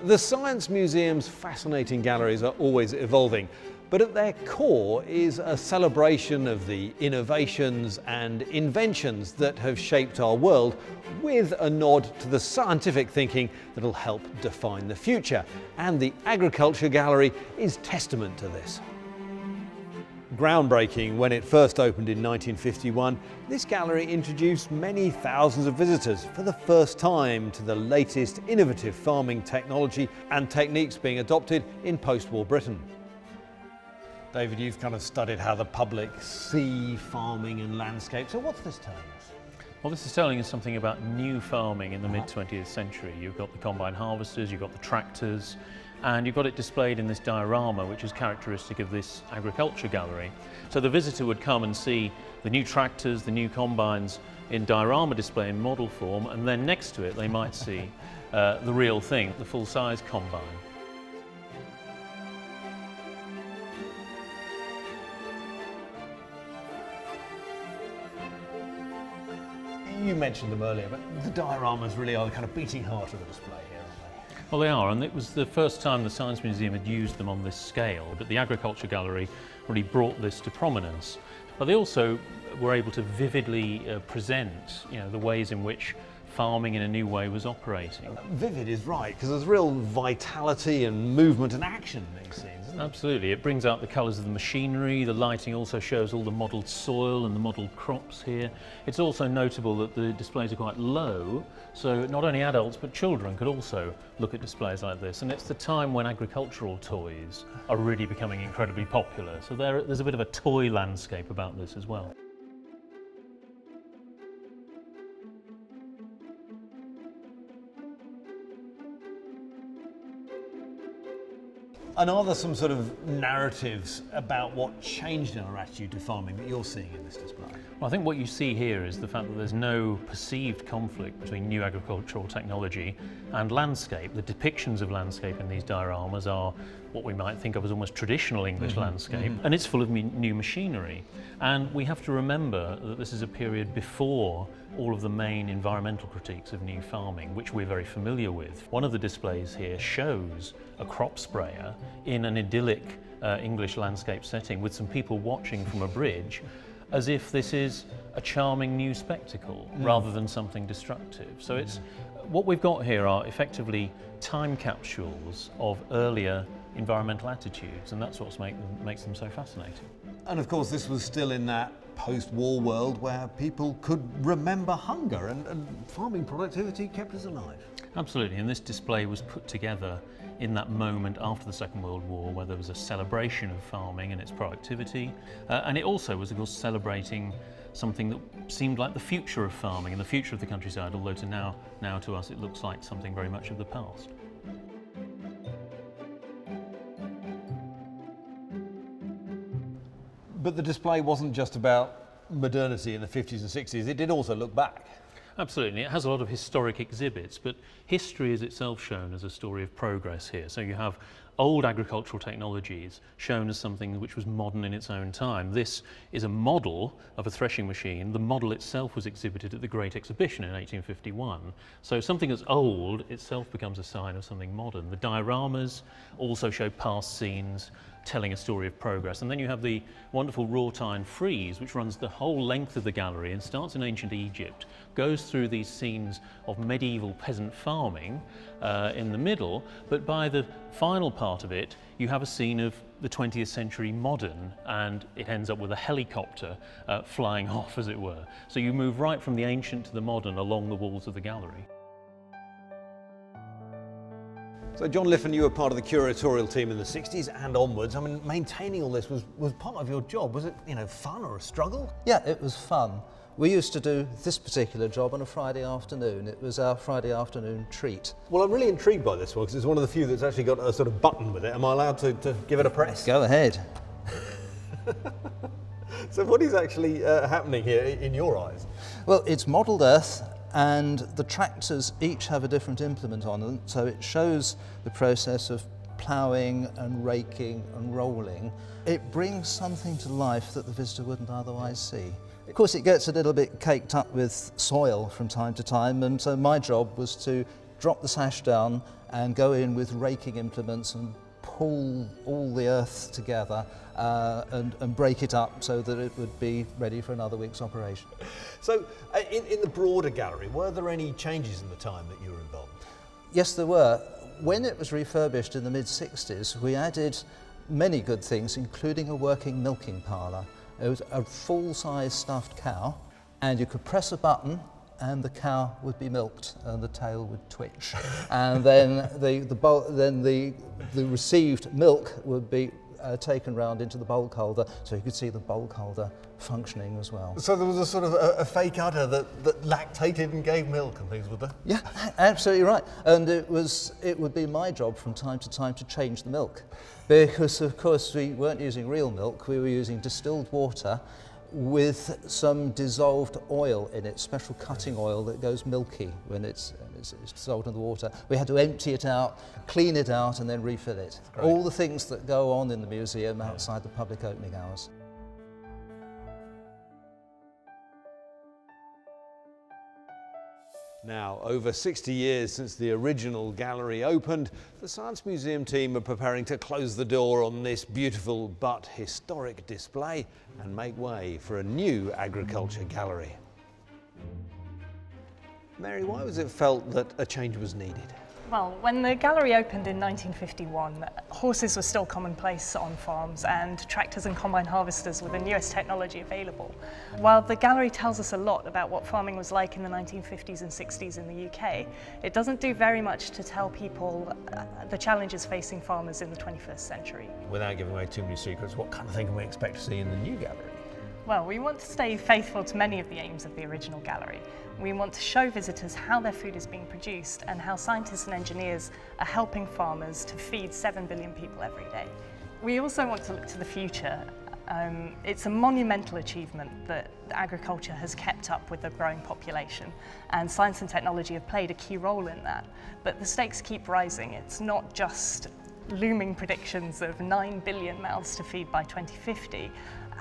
The Science Museum's fascinating galleries are always evolving, but at their core is a celebration of the innovations and inventions that have shaped our world, with a nod to the scientific thinking that'll help define the future. And the Agriculture Gallery is testament to this. Groundbreaking when it first opened in 1951, this gallery introduced many thousands of visitors for the first time to the latest innovative farming technology and techniques being adopted in post-war Britain. David, you've kind of studied how the public see farming and landscape, so what's this telling us? Well, this is telling us something about new farming in the mid-20th century. You've got the combine harvesters, you've got the tractors, and you've got it displayed in this diorama, which is characteristic of this agriculture gallery. So the visitor would come and see the new tractors, the new combines in diorama display in model form, and then next to it they might see the real thing, the full-size combine. You mentioned them earlier, but the dioramas really are the kind of beating heart of the display here, aren't they? Well, they are, and it was the first time the Science Museum had used them on this scale, but the Agriculture Gallery really brought this to prominence. But they also were able to vividly present, the ways in which farming in a new way was operating. Vivid is right, because there's real vitality and movement and action in these scenes, isn't it? Absolutely. It brings out the colours of the machinery. The lighting also shows all the modelled soil and the modelled crops here. It's also notable that the displays are quite low, so not only adults but children could also look at displays like this. And it's the time when agricultural toys are really becoming incredibly popular. So there's a bit of a toy landscape about this as well. And are there some sort of narratives about what changed in our attitude to farming that you're seeing in this display? Well, I think what you see here is the fact that there's no perceived conflict between new agricultural technology and landscape. The depictions of landscape in these dioramas are what we might think of as almost traditional English landscape, and it's full of new machinery. And we have to remember that this is a period before all of the main environmental critiques of new farming, which we're very familiar with. One of the displays here shows a crop sprayer in an idyllic English landscape setting with some people watching from a bridge, as if this is a charming new spectacle rather than something destructive. So it's what we've got here are effectively time capsules of earlier environmental attitudes, and that's what makes them so fascinating. And of course this was still in that post-war world where people could remember hunger and farming productivity kept us alive. Absolutely, and this display was put together in that moment after the Second World War where there was a celebration of farming and its productivity, and it also was of course celebrating something that seemed like the future of farming and the future of the countryside, although now to us it looks like something very much of the past. But the display wasn't just about modernity in the 50s and 60s, it did also look back. Absolutely, it has a lot of historic exhibits, but history is itself shown as a story of progress here. So you have old agricultural technologies shown as something which was modern in its own time. This is a model of a threshing machine. The model itself was exhibited at the Great Exhibition in 1851. So something that's old itself becomes a sign of something modern. The dioramas also show past scenes telling a story of progress. And then you have the wonderful wrought iron frieze, which runs the whole length of the gallery and starts in ancient Egypt, goes through these scenes of medieval peasant farming in the middle, but by the final part of it, you have a scene of the 20th century modern, and it ends up with a helicopter flying off, as it were. So you move right from the ancient to the modern along the walls of the gallery. So John Liffen, you were part of the curatorial team in the 60s and onwards. I mean, maintaining all this was part of your job. Was it, fun or a struggle? Yeah, it was fun. We used to do this particular job on a Friday afternoon. It was our Friday afternoon treat. Well, I'm really intrigued by this one because it's one of the few that's actually got a sort of button with it. Am I allowed to give it a press? Go ahead. So what is actually happening here in your eyes? Well, it's modelled earth, and the tractors each have a different implement on them, so it shows the process of ploughing and raking and rolling. It brings something to life that the visitor wouldn't otherwise see. Of course, it gets a little bit caked up with soil from time to time, and so my job was to drop the sash down and go in with raking implements and pull all the earth together and break it up so that it would be ready for another week's operation. So in the broader gallery, were there any changes in the time that you were involved? Yes, there were. When it was refurbished in the mid-60s, we added many good things, including a working milking parlour. It was a full-size stuffed cow, and you could press a button and the cow would be milked and the tail would twitch. And then the received milk would be taken round into the bulk holder, so you could see the bulk holder functioning as well. So there was a sort of a fake udder that lactated and gave milk and things, would there? Yeah, absolutely right. And it would be my job from time to time to change the milk, because of course we weren't using real milk, we were using distilled water with some dissolved oil in it, special cutting oil that goes milky when it's dissolved in the water. We had to empty it out, clean it out and then refill it. All the things that go on in the museum outside the public opening hours. Now, over 60 years since the original gallery opened, the Science Museum team are preparing to close the door on this beautiful but historic display and make way for a new agriculture gallery. Mary, why was it felt that a change was needed? Well, when the gallery opened in 1951, horses were still commonplace on farms and tractors and combine harvesters were the newest technology available. While the gallery tells us a lot about what farming was like in the 1950s and 60s in the UK, it doesn't do very much to tell people the challenges facing farmers in the 21st century. Without giving away too many secrets, what kind of thing can we expect to see in the new gallery? Well, we want to stay faithful to many of the aims of the original gallery. We want to show visitors how their food is being produced and how scientists and engineers are helping farmers to feed 7 billion people every day. We also want to look to the future. It's a monumental achievement that agriculture has kept up with the growing population, and science and technology have played a key role in that. But the stakes keep rising. It's not just looming predictions of 9 billion mouths to feed by 2050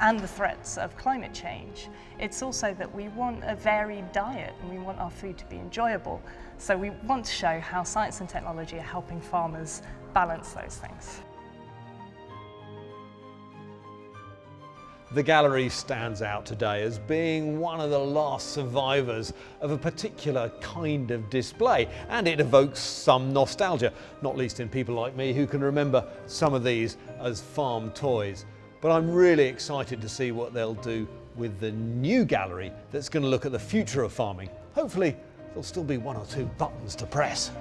and the threats of climate change. It's also that we want a varied diet and we want our food to be enjoyable. So we want to show how science and technology are helping farmers balance those things. The gallery stands out today as being one of the last survivors of a particular kind of display, and it evokes some nostalgia, not least in people like me who can remember some of these as farm toys. But I'm really excited to see what they'll do with the new gallery that's going to look at the future of farming. Hopefully there'll still be 1 or 2 buttons to press.